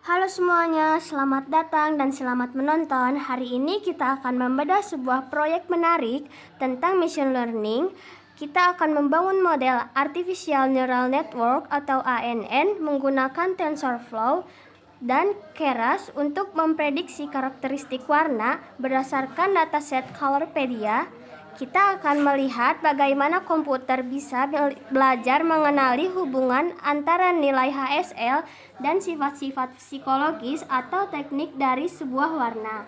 Halo semuanya, selamat datang dan selamat menonton. Hari ini kita akan membedah sebuah proyek menarik tentang machine learning. Kita akan membangun model Artificial Neural Network atau ANN menggunakan TensorFlow dan Keras untuk memprediksi karakteristik warna berdasarkan dataset Colorpedia. Kita akan melihat bagaimana komputer bisa belajar mengenali hubungan antara nilai HSL dan sifat-sifat psikologis atau teknik dari sebuah warna.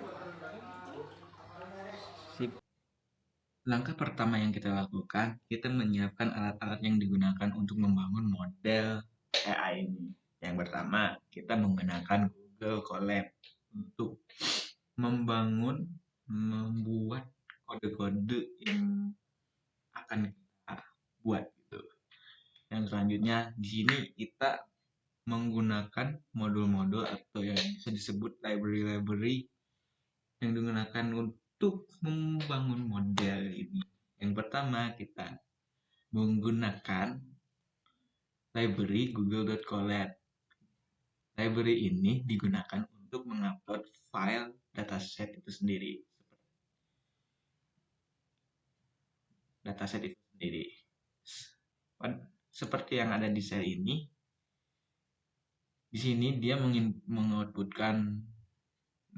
Langkah pertama yang kita lakukan, kita menyiapkan alat-alat yang digunakan untuk membangun model AI ini. Yang pertama, kita menggunakan Google Colab untuk membuat kode-kode yang akan kita buat gitu. Yang selanjutnya, di sini kita menggunakan modul-modul atau yang bisa disebut library-library yang digunakan untuk membangun model ini. Yang pertama, kita menggunakan library google.colab. Library ini digunakan untuk mengupload file dataset itu sendiri. Seperti yang ada di sel ini, di sini dia mengoutputkan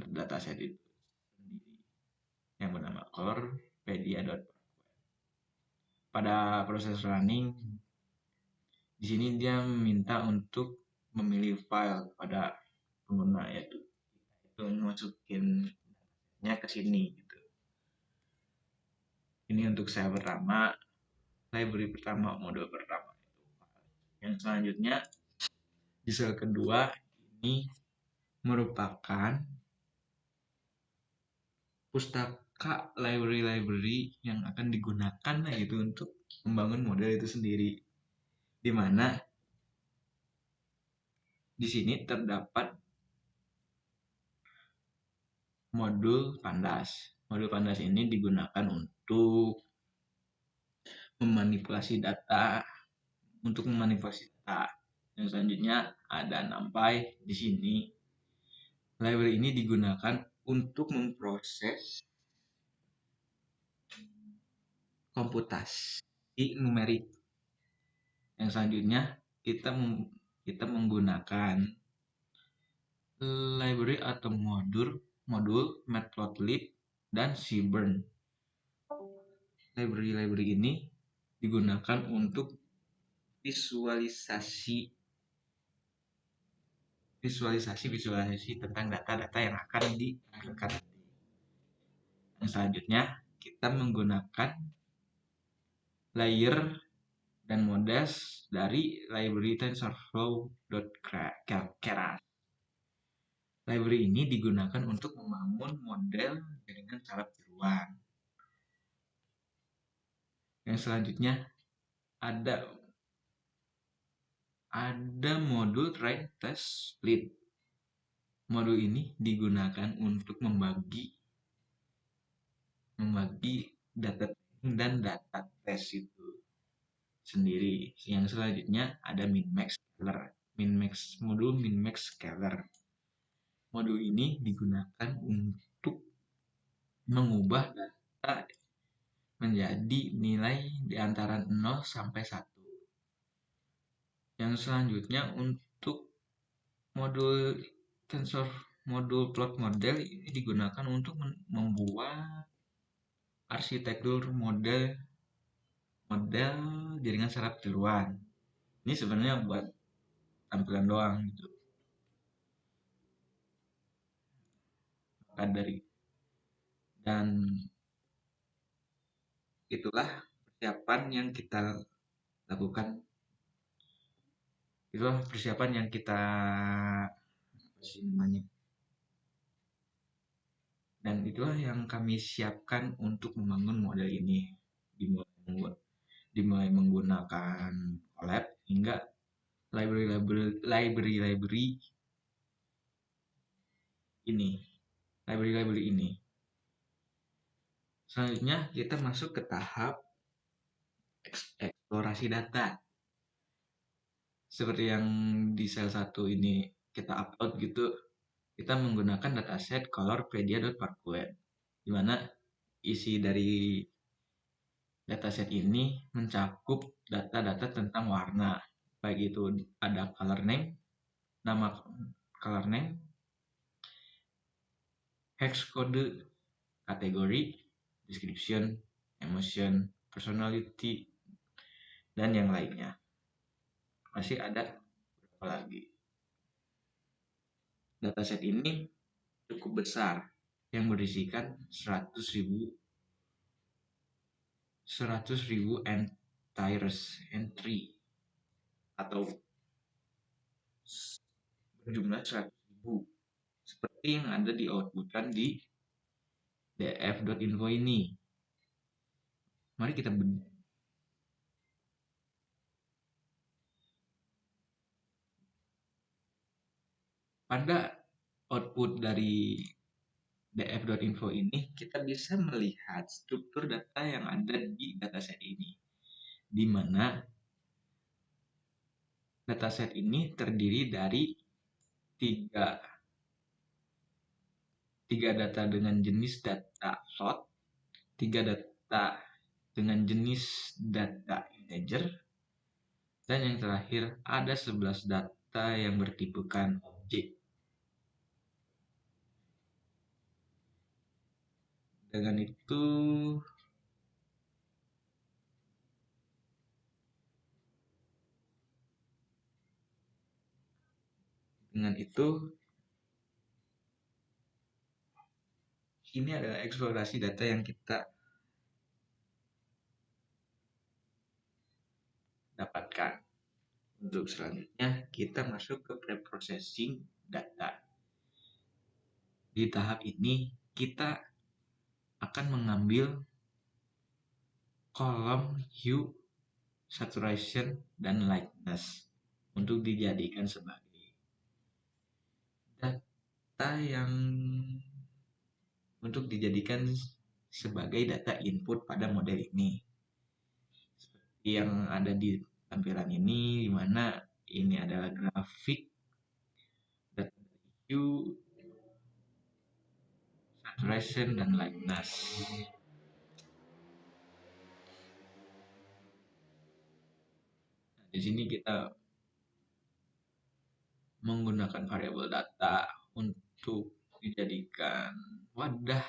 dataset itu sendiri yang bernama colorpedia.py. Pada proses running, di sini dia meminta untuk memilih file pada pengguna, yaitu itu masukinnya ke sini gitu. Ini untuk saya pertama, library pertama, modul pertama. Yang selanjutnya di sel kedua ini merupakan pustaka library yang akan digunakan gitu untuk membangun model itu sendiri. Di mana di sini terdapat modul pandas. Modul pandas ini digunakan untuk memanipulasi data. Yang selanjutnya ada NumPy. Di sini library ini digunakan untuk memproses komputasi numerik. Yang selanjutnya kita menggunakan library atau modul Matplotlib dan Seaborn. Library ini digunakan untuk visualisasi tentang data-data yang akan ditampilkan. Yang selanjutnya kita menggunakan layer dan modes dari library TensorFlow.keras. Library ini digunakan untuk membangun model jaringan saraf tiruan. Yang selanjutnya ada modul train test split. Modul ini digunakan untuk membagi data training dan data test itu sendiri. Yang selanjutnya ada min-max scaler. Modul min-max scaler. Modul ini digunakan untuk mengubah data menjadi nilai di antara 0 sampai 1. Yang selanjutnya untuk modul plot model ini digunakan untuk membuat arsitektur model jaringan saraf tiruan. Ini sebenarnya buat tampilan doang gitu. Dan itulah persiapan yang kita lakukan. Itulah persiapan yang kita dan itulah yang kami siapkan untuk membangun model ini, dimulai menggunakan Colab hingga library ini. Selanjutnya kita masuk ke tahap eksplorasi data. Seperti yang di sel 1 ini kita upload gitu, kita menggunakan dataset colorpedia.parquet, di mana isi dari dataset ini mencakup data-data tentang warna, baik itu ada color name, nama color name, hex kode, kategori, description, emotion, personality, dan yang lainnya. Masih ada berapa lagi? Dataset ini cukup besar yang berisikan 100.000 entry atau berjumlah 100.000 seperti yang ada di outputkan di df.info ini. Mari kita pada output dari df.info ini kita bisa melihat struktur data yang ada di dataset ini, di mana dataset ini terdiri dari tiga data dengan jenis data float, 3 data dengan jenis data integer, dan yang terakhir ada 11 data yang bertipekan objek. Dengan itu ini adalah eksplorasi data yang kita dapatkan. Untuk selanjutnya kita masuk ke preprocessing data. Di tahap ini kita akan mengambil kolom hue, saturation, dan lightness untuk dijadikan sebagai data yang untuk dijadikan sebagai data input pada model ini. Seperti yang ada di tampilan ini, di mana ini adalah grafik data hue, saturation, dan lightness. Di sini kita menggunakan variabel data untuk dijadikan wadah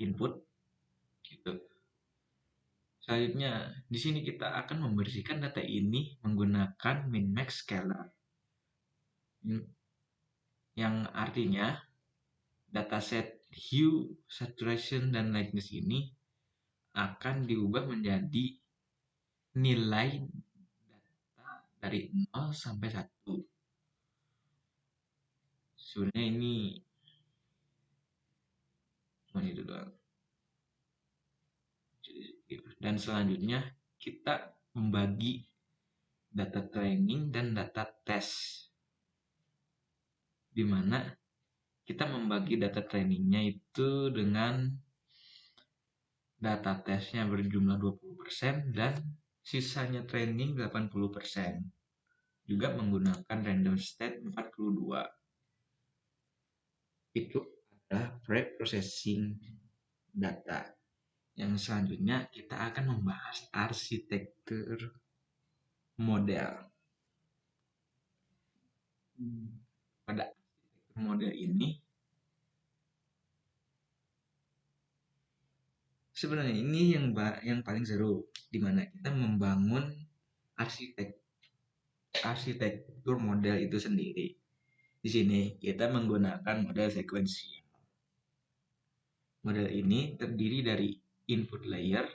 input gitu. Selanjutnya di sini kita akan membersihkan data ini menggunakan min-max scalar, yang artinya dataset hue, saturation, dan lightness ini akan diubah menjadi nilai data dari 0 sampai 1. Sebenarnya ini cuma itu doang. Dan selanjutnya kita membagi data training dan data test, di mana kita membagi data trainingnya itu dengan data testnya berjumlah 20% dan sisanya training 80%. Juga menggunakan random state 42. Itu adalah pre-processing data. Yang selanjutnya kita akan membahas arsitektur model. Pada arsitektur model ini sebenarnya ini yang paling seru, di mana kita membangun arsitektur model itu sendiri. Di sini kita menggunakan model sekuensial. Model ini terdiri dari input layer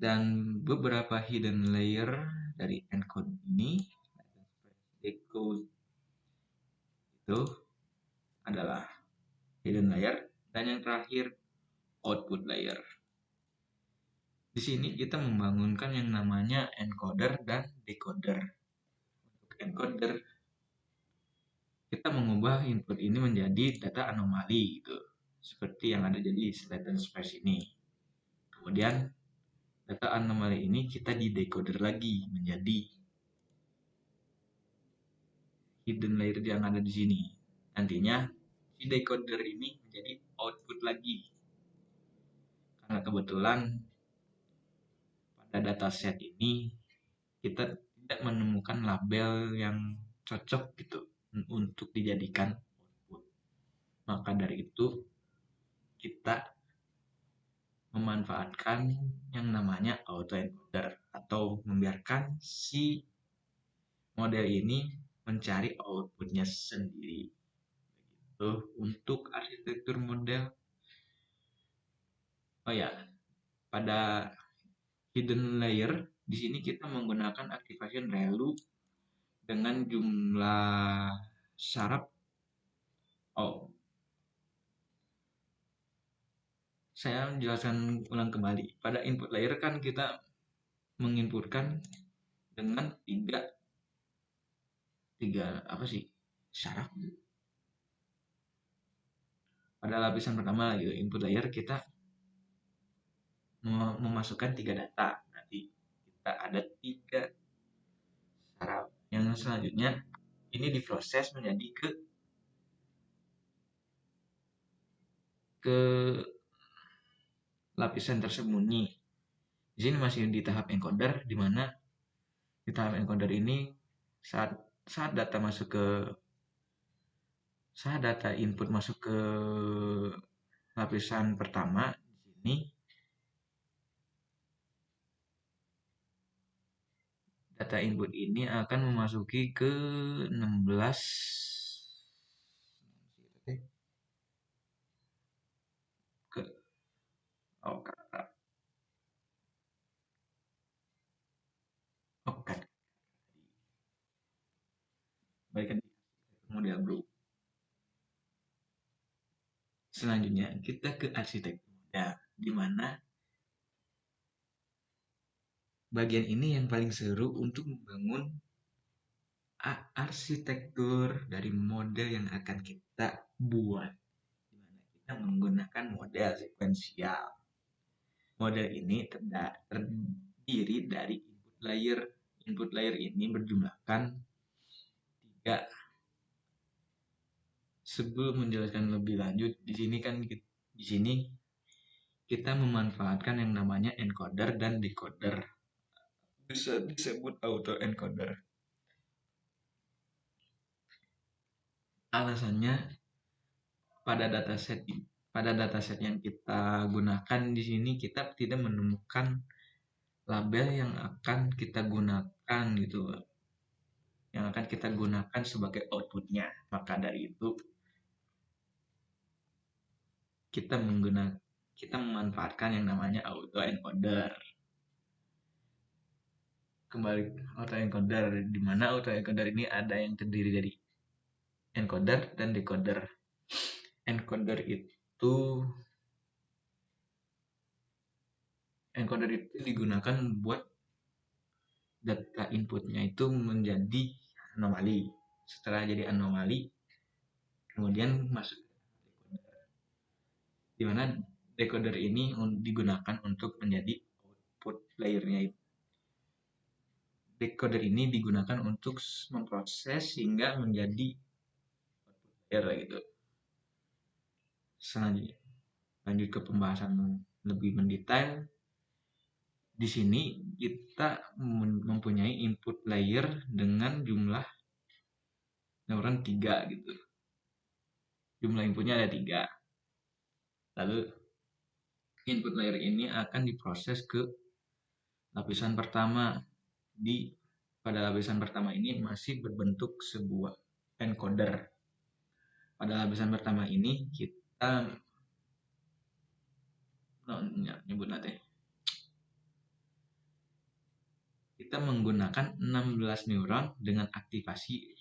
dan beberapa hidden layer dari encode ini. Decode itu adalah hidden layer, dan yang terakhir output layer. Di sini kita membangunkan yang namanya encoder dan decoder. Untuk encoder, kita mengubah input ini menjadi data anomali gitu, seperti yang ada jadi latent space ini. Kemudian data anomali ini kita di decoder lagi menjadi hidden layer yang ada di sini. Nantinya si decoder ini menjadi output lagi. Karena kebetulan pada dataset ini kita tidak menemukan label yang cocok gitu untuk dijadikan output. Maka dari itu kita memanfaatkan yang namanya autoencoder atau membiarkan si model ini mencari outputnya sendiri. Begitu untuk arsitektur model. Oh ya, pada hidden layer di sini kita menggunakan activation ReLU dengan jumlah syarat. Oh, saya menjelaskan ulang kembali. Pada input layer kan kita menginputkan dengan tiga apa sih syarat. Pada lapisan pertama gitu, input layer kita memasukkan 3 data. Nanti kita ada 3 syarat. Yang selanjutnya ini diproses menjadi ke lapisan tersembunyi. Di sini masih di tahap encoder, di mana di tahap encoder ini saat data input masuk ke lapisan pertama di sini data input ini akan memasuki ke 16 ke oh, kan balikan model bro. Selanjutnya kita ke arsitektur model, di mana bagian ini yang paling seru untuk membangun arsitektur dari model yang akan kita buat, di mana kita menggunakan model sekuensial. Model ini terdiri dari input layer. Input layer ini berjumlahkan 3. Sebelum menjelaskan lebih lanjut, di sini kita memanfaatkan yang namanya encoder dan decoder. Bisa disebut auto encoder. Alasannya pada dataset yang kita gunakan di sini kita tidak menemukan label yang akan kita gunakan gitu, yang akan kita gunakan sebagai outputnya. Maka dari itu kita memanfaatkan yang namanya autoencoder. Kembali autoencoder, di mana autoencoder ini ada yang terdiri dari encoder dan decoder. Encoder itu digunakan buat data inputnya itu menjadi anomali. Setelah jadi anomali, kemudian masuk ke decoder, di mana decoder ini digunakan untuk menjadi output layernya. Decoder ini digunakan untuk memproses hingga menjadi output layer gitu. Selanjutnya lanjut ke pembahasan lebih mendetail. Di sini kita mempunyai input layer dengan jumlah neuron 3 gitu. Jumlah inputnya ada 3. Lalu input layer ini akan diproses ke lapisan pertama. Pada lapisan pertama ini masih berbentuk sebuah encoder. Pada lapisan pertama ini kita kita menggunakan 16 neuron dengan aktivasi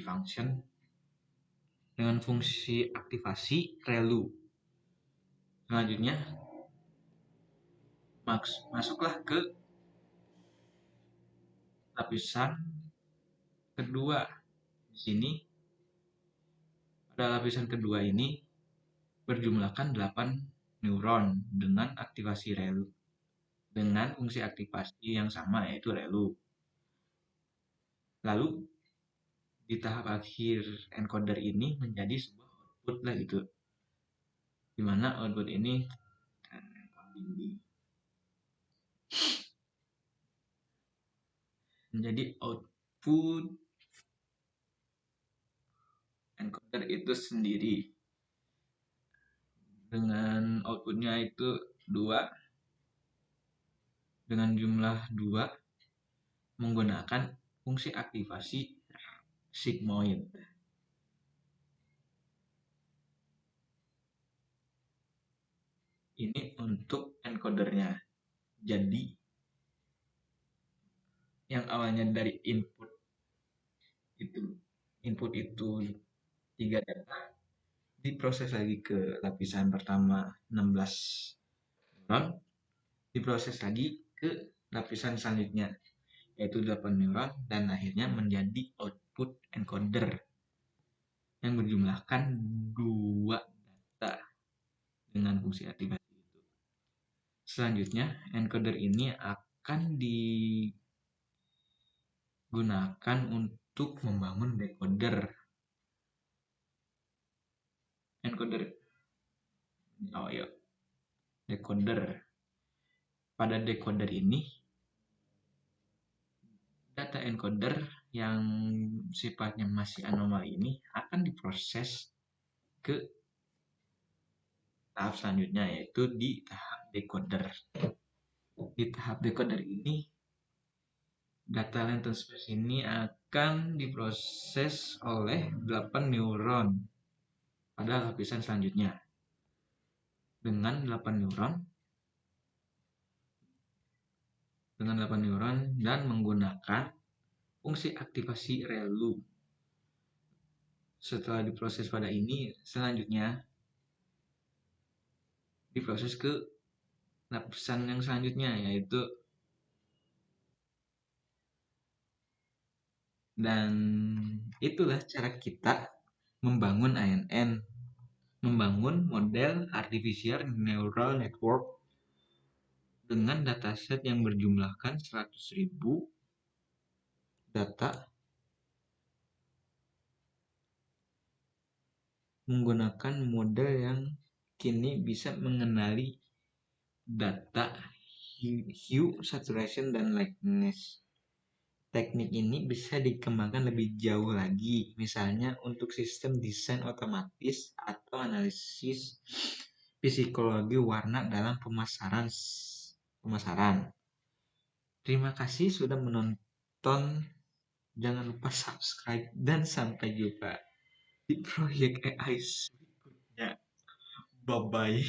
function dengan fungsi aktivasi ReLU. Selanjutnya masuklah ke lapisan kedua. Di sini pada lapisan kedua ini berjumlahkan 8 neuron dengan aktivasi ReLU dengan fungsi aktivasi yang sama, yaitu ReLU. Lalu di tahap akhir encoder ini menjadi sebuah output lah gitu, dimana output ini menjadi output encoder itu sendiri dengan outputnya itu 2 dengan jumlah 2 menggunakan fungsi aktivasi sigmoid. Ini untuk encodernya. Jadi yang awalnya dari input itu 3 data, diproses lagi ke lapisan pertama 16 neuron, diproses lagi ke lapisan selanjutnya yaitu 8 neuron, dan akhirnya menjadi output encoder yang berjumlahkan 2 data dengan fungsi aktivasi itu. Selanjutnya, encoder ini akan digunakan untuk membangun decoder. Decoder. Pada decoder ini, data encoder yang sifatnya masih anomali ini akan diproses ke tahap selanjutnya, yaitu di tahap decoder. Di tahap decoder ini, data latent space ini akan diproses oleh 8 neuron pada lapisan selanjutnya. Dengan 8 neuron dan menggunakan fungsi aktivasi ReLU. Setelah diproses pada ini, selanjutnya diproses ke lapisan yang selanjutnya, yaitu dan itulah cara kita membangun ANN, membangun model artificial neural network dengan dataset yang berjumlahkan 100.000 data menggunakan model yang kini bisa mengenali data hue, saturation, dan lightness. Teknik ini bisa dikembangkan lebih jauh lagi, misalnya untuk sistem desain otomatis atau analisis psikologi warna dalam pemasaran. Terima kasih sudah menonton. Jangan lupa subscribe dan sampai jumpa di proyek AI berikutnya. Bye bye.